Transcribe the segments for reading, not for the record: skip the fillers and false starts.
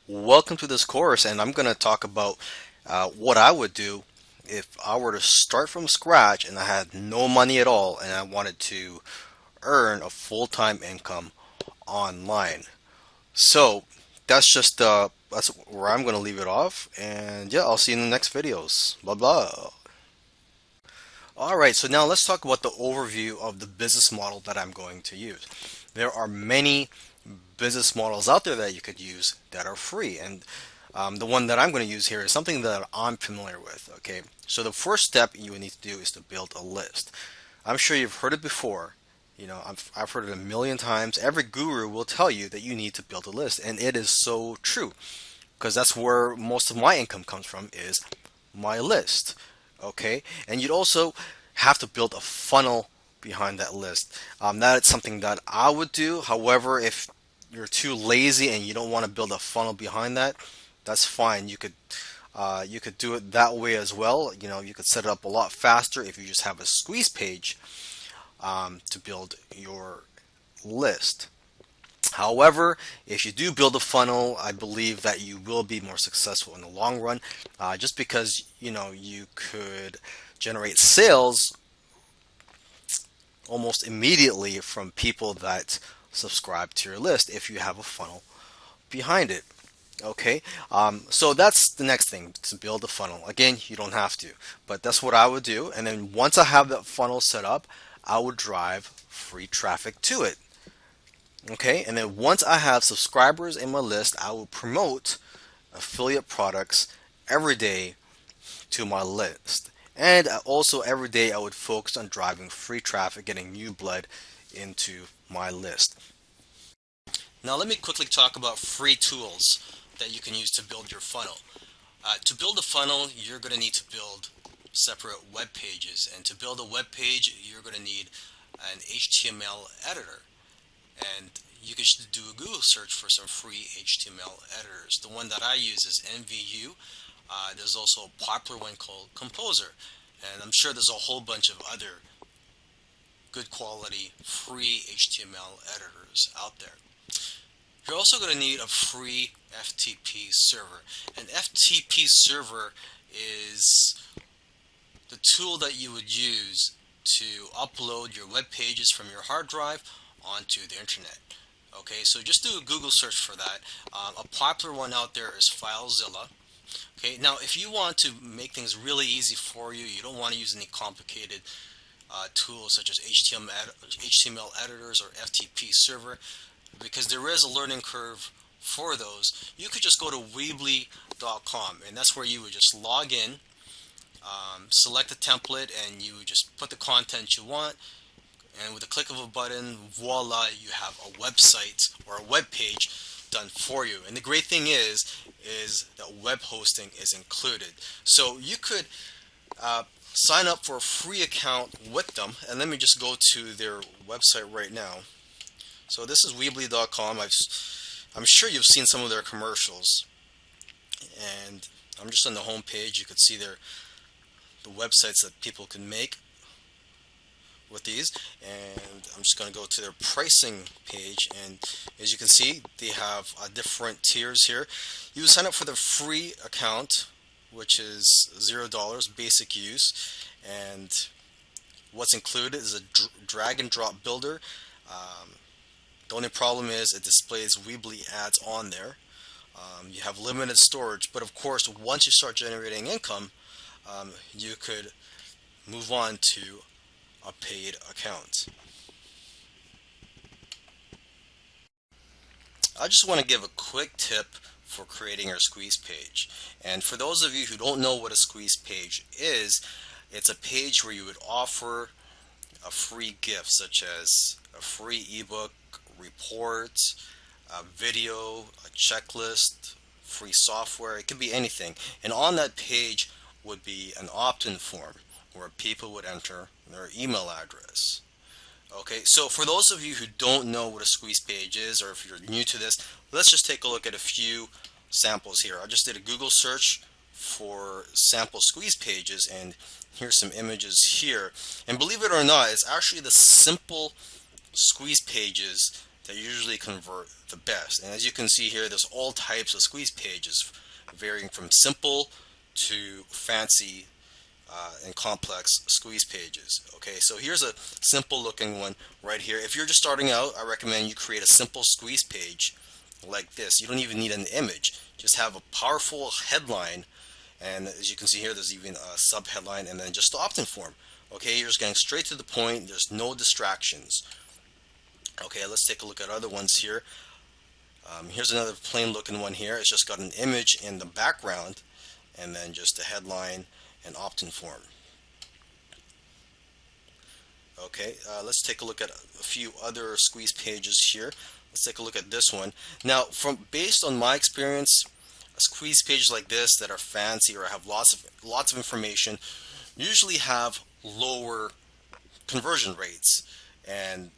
Welcome to this course, and I'm going to talk about what I would do if I were to start from scratch and I had no money at all and I wanted to earn a full-time income online. So that's where I'm going to leave it off, and yeah, I'll see you in the next videos. Blah blah. All right, so now let's talk about the overview of the business model that I'm going to use. There are many business models out there that you could use that are free, and the one that I'm going to use here is something that I'm familiar with. Okay, so the first step you would need to do is to build a list. I'm sure you've heard it before. I've heard it a million times. Every guru will tell you that you need to build a list, and it is so true because that's where most of my income comes from is my list. Okay, and you'd also have to build a funnel behind that list. That's something that I would do. However, if you're too lazy and you don't want to build a funnel behind that, that's fine. You could do it that way as well. You could set it up a lot faster if you just have a squeeze page to build your list. However, if you do build a funnel, I believe that you will be more successful in the long run, just because you could generate sales almost immediately from people that subscribe to your list if you have a funnel behind it. Okay, so that's the next thing, to build a funnel. Again, you don't have to, but that's what I would do. And then once I have that funnel set up, I would drive free traffic to it. Okay, and then once I have subscribers in my list, I will promote affiliate products every day to my list. And also every day I would focus on driving free traffic, getting new blood into my list. Now let me quickly talk about free tools that you can use to build your funnel. To build a funnel, you're going to need to build separate web pages. And to build a web page, you're going to need an HTML editor. And you can do a Google search for some free HTML editors. The one that I use is NVU. There's also a popular one called Composer, and I'm sure there's a whole bunch of other good quality free HTML editors out there. You're also going to need a free FTP server. An FTP server is the tool that you would use to upload your web pages from your hard drive onto the internet. Okay, so just do a Google search for that. A popular one out there is FileZilla. Okay, now if you want to make things really easy for you, you don't want to use any complicated tools such as HTML editors or FTP server, because there is a learning curve for those. You could just go to Weebly.com, and that's where you would just log in, select a template, and you would just put the content you want, and with a click of a button, voila, you have a website or a web page done for you. And the great thing is that web hosting is included. So you could sign up for a free account with them, and let me just go to their website right now. So this is Weebly.com. I'm sure you've seen some of their commercials, and I'm just on the home page. You could see the websites that people can make with these, and I'm just going to go to their pricing page, and as you can see, they have different tiers here. You sign up for the free account, which is $0 basic use, and what's included is a drag and drop builder. The only problem is it displays Weebly ads on there. You have limited storage, but of course once you start generating income, you could move on to a paid account. I just want to give a quick tip for creating your squeeze page. And for those of you who don't know what a squeeze page is, it's a page where you would offer a free gift, such as a free ebook, report, a video, a checklist, free software. It could be anything. And on that page would be an opt-in form where people would enter their email address. Okay, so for those of you who don't know what a squeeze page is, or if you're new to this, let's just take a look at a few samples here. I just did a Google search for sample squeeze pages, and here's some images here. And believe it or not, it's actually the simple squeeze pages that usually convert the best. And as you can see here, there's all types of squeeze pages, varying from simple to fancy and complex squeeze pages. Okay, so here's a simple looking one right here. If you're just starting out, I recommend you create a simple squeeze page like this. You don't even need an image. Just have a powerful headline, and as you can see here, there's even a sub headline, and then just the opt-in form. Okay, you're just getting straight to the point. There's no distractions. Okay, let's take a look at other ones here. Here's another plain looking one here. It's just got an image in the background and then just a headline and opt-in form. Okay, let's take a look at a few other squeeze pages here. Let's take a look at this one. Now, based on my experience, squeeze pages like this that are fancy or have lots of information usually have lower conversion rates. And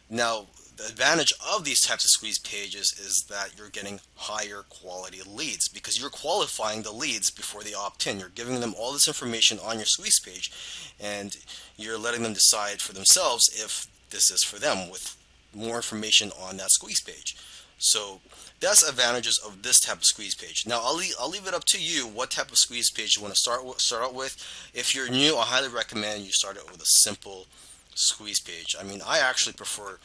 now the advantage of these types of squeeze pages is that you're getting higher quality leads because you're qualifying the leads before they opt in. You're giving them all this information on your squeeze page, and you're letting them decide for themselves if this is for them with more information on that squeeze page. So that's advantages of this type of squeeze page. Now I'll leave it up to you what type of squeeze page you want to start out with. If you're new, I highly recommend you start out with a simple squeeze page. I mean, I actually prefer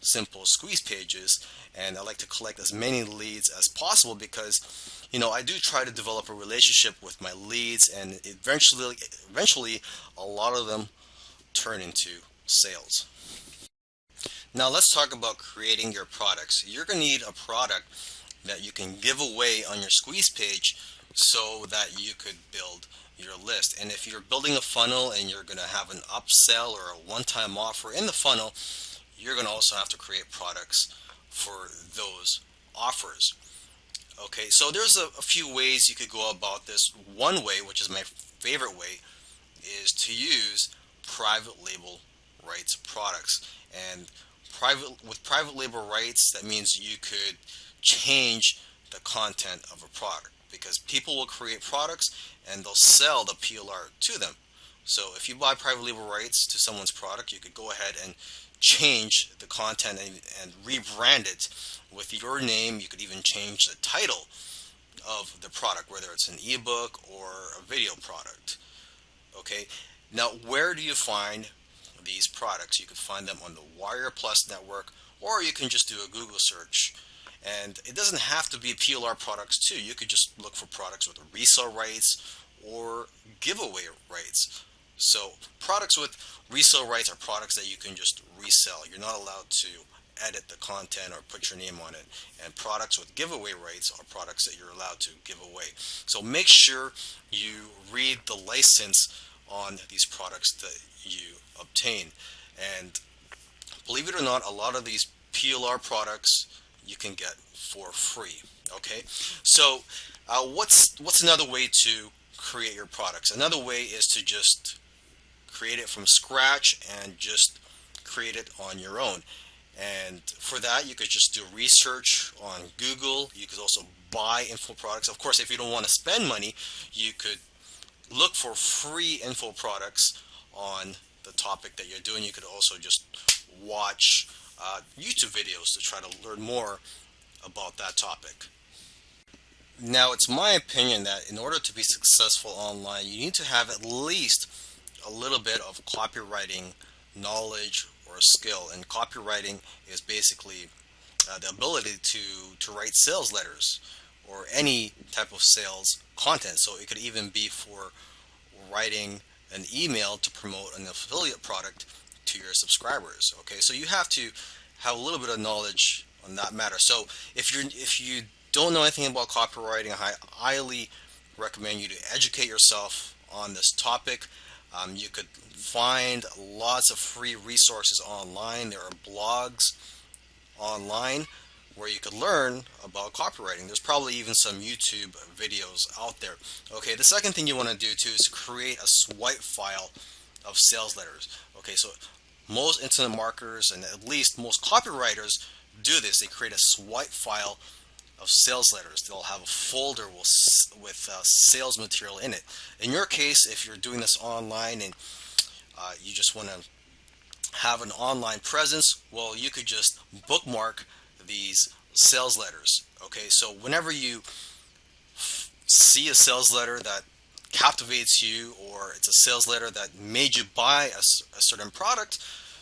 simple squeeze pages, and I like to collect as many leads as possible because, you know, I do try to develop a relationship with my leads, and eventually a lot of them turn into sales. Now let's talk about creating your products. You're going to need a product that you can give away on your squeeze page so that you could build your list. And if you're building a funnel and you're going to have an upsell or a one-time offer in the funnel, you're going to also have to create products for those offers. Okay, so there's a few ways you could go about this. One way, which is my favorite way, is to use private label rights products. And with private label rights, that means you could change the content of a product because people will create products and they'll sell the PLR to them. So if you buy private label rights to someone's product, you could go ahead and change the content and rebrand it with your name. You could even change the title of the product, whether it's an ebook or a video product. Okay, now where do you find these products? You could find them on the Wire Plus network, or you can just do a Google search. And it doesn't have to be PLR products too. You could just look for products with resale rights or giveaway rights. So products with resale rights are products that you can just resell. You're not allowed to edit the content or put your name on it. And products with giveaway rights are products that you're allowed to give away. So make sure you read the license on these products that you obtain. And believe it or not, a lot of these PLR products you can get for free. Okay, so what's another way to create your products? Another way is to just create it from scratch and just create it on your own. And for that, you could just do research on Google. You could also buy info products. Of course, if you don't want to spend money, you could look for free info products on the topic that you're doing. You could also just watch YouTube videos to try to learn more about that topic. Now, it's my opinion that in order to be successful online, you need to have at least a little bit of copywriting knowledge or skill. And copywriting is basically the ability to write sales letters or any type of sales content. So it could even be for writing an email to promote an affiliate product to your subscribers. Okay, so you have to have a little bit of knowledge on that matter. So if you don't know anything about copywriting, I highly recommend you to educate yourself on this topic. You could find lots of free resources online. There are blogs online where you could learn about copywriting. There's probably even some YouTube videos out there. Okay, the second thing you want to do too is create a swipe file of sales letters. Okay, so most internet marketers and at least most copywriters do this. They create a swipe file of sales letters. They'll have a folder with sales material in it. In your case, if you're doing this online and you just want to have an online presence, well, you could just bookmark these sales letters. Okay, so whenever you see a sales letter that captivates you, or it's a sales letter that made you buy a certain product,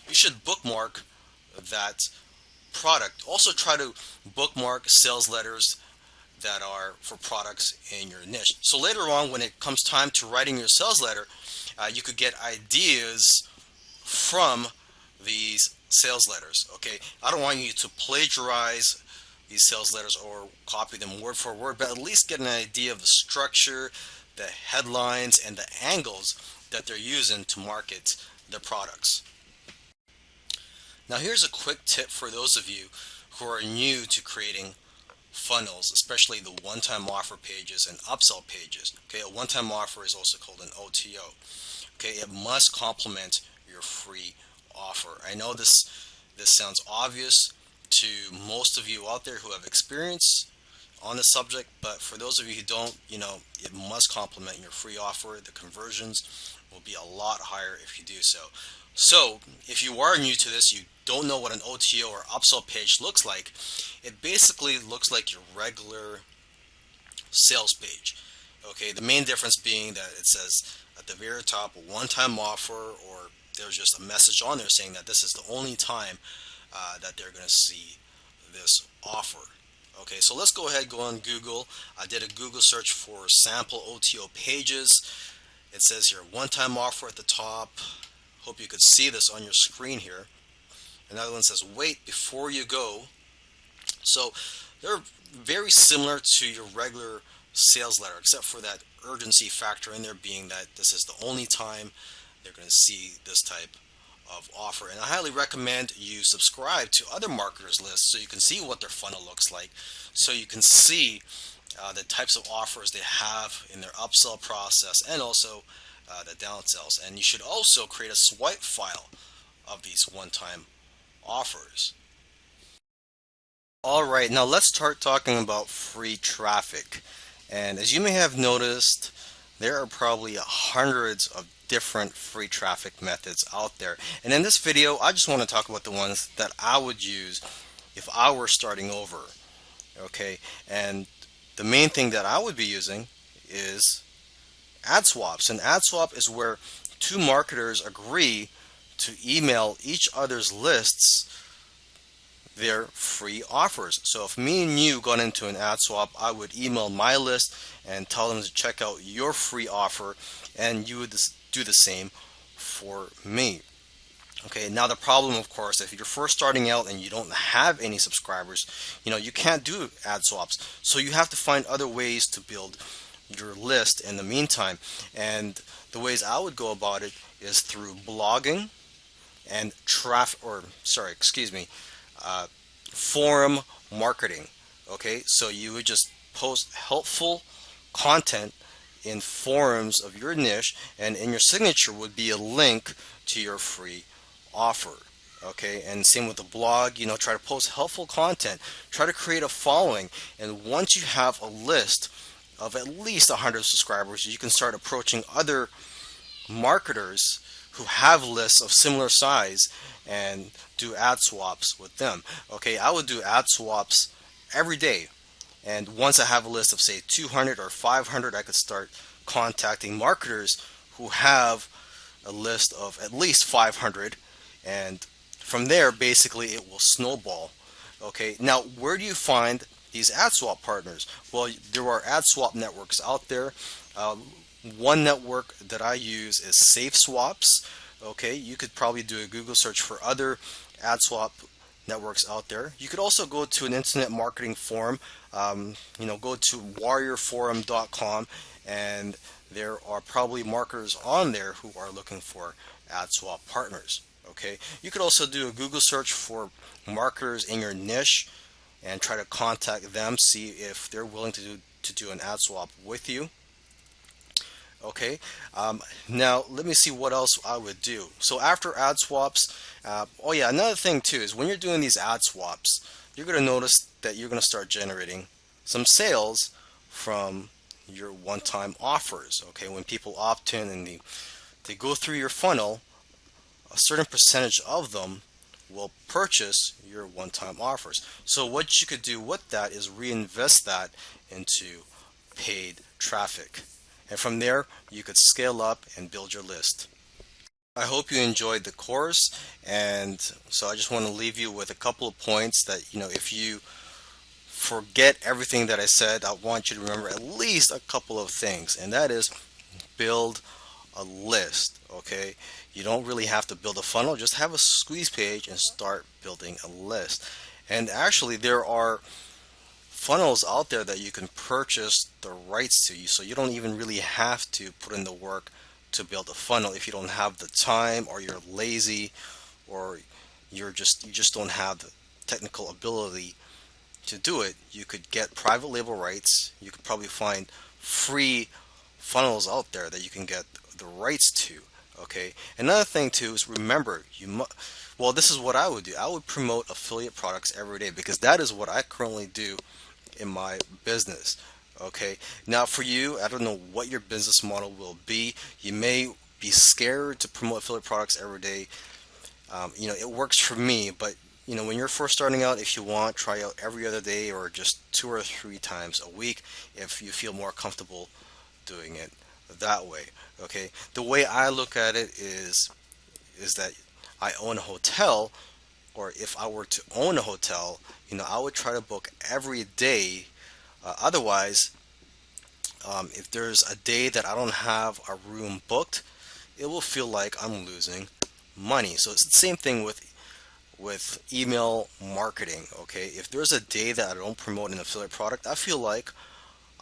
you should bookmark that product. Also, try to bookmark sales letters that are for products in your niche. So later on, when it comes time to writing your sales letter, you could get ideas from these sales letters. Okay, I don't want you to plagiarize these sales letters or copy them word for word, but at least get an idea of the structure, the headlines, and the angles that they're using to market their products. Now, here's a quick tip for those of you who are new to creating funnels, especially the one-time offer pages and upsell pages. Okay, a one-time offer is also called an OTO. Okay, it must complement your free offer. I know this sounds obvious to most of you out there who have experience on the subject, but for those of you who don't, it must complement your free offer. The conversions will be a lot higher if you do so. So, if you are new to this, you don't know what an OTO or upsell page looks like, it basically looks like your regular sales page. Okay, the main difference being that it says at the very top a one-time offer, or there's just a message on there saying that this is the only time that they're going to see this offer. Okay, so let's go ahead and go on Google. I did a Google search for sample OTO pages. It says here one-time offer at the top. Hope you could see this on your screen here. Another one says wait before you go. So they're very similar to your regular sales letter, except for that urgency factor in there, being that this is the only time they're going to see this type of offer. And I highly recommend you subscribe to other marketers lists so you can see what their funnel looks like, so you can see the types of offers they have in their upsell process, and also the downsells. And you should also create a swipe file of these one-time offers. All right, now let's start talking about free traffic. And as you may have noticed, there are probably hundreds of different free traffic methods out there. And in this video, I just want to talk about the ones that I would use if I were starting over. Okay, and the main thing that I would be using is ad swaps. And ad swap is where two marketers agree to email each other's lists their free offers. So if me and you got into an ad swap, I would email my list and tell them to check out your free offer, and you would do the same for me. Okay, now the problem, of course, if you're first starting out and you don't have any subscribers, you can't do ad swaps. So you have to find other ways to build your list in the meantime. And the ways I would go about it is through blogging and forum marketing. Okay, so you would just post helpful content in forums of your niche, and in your signature would be a link to your free offer. Okay, and same with the blog, try to post helpful content, try to create a following, and once you have a list of at least 100 subscribers, you can start approaching other marketers who have lists of similar size and do ad swaps with them. Okay, I would do ad swaps every day, and once I have a list of say 200 or 500, I could start contacting marketers who have a list of at least 500, and from there basically it will snowball. Okay, now where do you find these ad swap partners? Well, there are ad swap networks out there. One network that I use is Safe Swaps. Okay, you could probably do a Google search for other ad swap networks out there. You could also go to an internet marketing forum. Go to warriorforum.com, and there are probably marketers on there who are looking for ad swap partners. Okay, you could also do a Google search for marketers in your niche and try to contact them, see if they're willing to do an ad swap with you. Okay, now let me see what else I would do. So after ad swaps, another thing too is when you're doing these ad swaps, you're going to notice that you're going to start generating some sales from your one-time offers. Okay, when people opt in and they go through your funnel, a certain percentage of them will purchase your one-time offers. So what you could do with that is reinvest that into paid traffic. And from there, you could scale up and build your list. I hope you enjoyed the course, and so I just want to leave you with a couple of points that, if you forget everything that I said, I want you to remember at least a couple of things, and that is build a list. Okay, you don't really have to build a funnel, just have a squeeze page and start building a list. And actually, there are funnels out there that you can purchase the rights to, so you don't even really have to put in the work to build a funnel if you don't have the time, or you're lazy, or you just don't have the technical ability to do it. You could get private label rights. You could probably find free funnels out there that you can get the rights to. Okay. Another thing too is, remember, well, this is what I would do. I would promote affiliate products every day, because that is what I currently do in my business. Okay. Now for you, I don't know what your business model will be. You may be scared to promote affiliate products every day. It works for me, but when you're first starting out, if you want, try out every other day or just 2 or 3 times a week if you feel more comfortable doing it that way. Okay. The way I look at it is that I own a hotel, or if I were to own a hotel, I would try to book every day. Otherwise, if there's a day that I don't have a room booked, it will feel like I'm losing money. So it's the same thing with email marketing. Okay, if there's a day that I don't promote an affiliate product, I feel like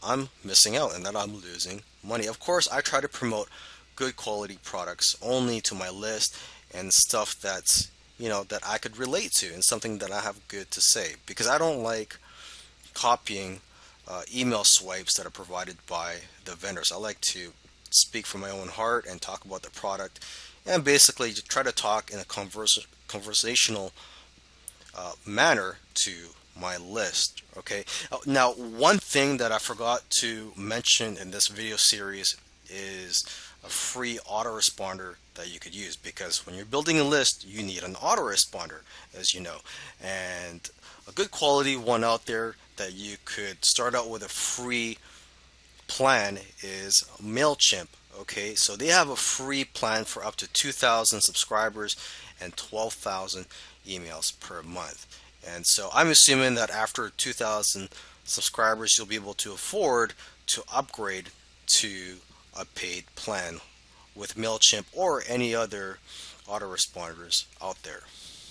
I'm missing out and that I'm losing money. Of course, I try to promote good quality products only to my list, and stuff that I could relate to, and something that I have good to say, because I don't like copying email swipes that are provided by the vendors. I like to speak from my own heart and talk about the product, and basically to try to talk in a conversational manner to my list. Okay. Now, one thing that I forgot to mention in this video series is a free autoresponder that you could use, because when you're building a list, you need an autoresponder, as you know. And a good quality one out there that you could start out with a free plan is MailChimp. Okay, so they have a free plan for up to 2,000 subscribers and 12,000 emails per month. And so I'm assuming that after 2,000 subscribers, you'll be able to afford to upgrade to a paid plan with MailChimp or any other autoresponders out there.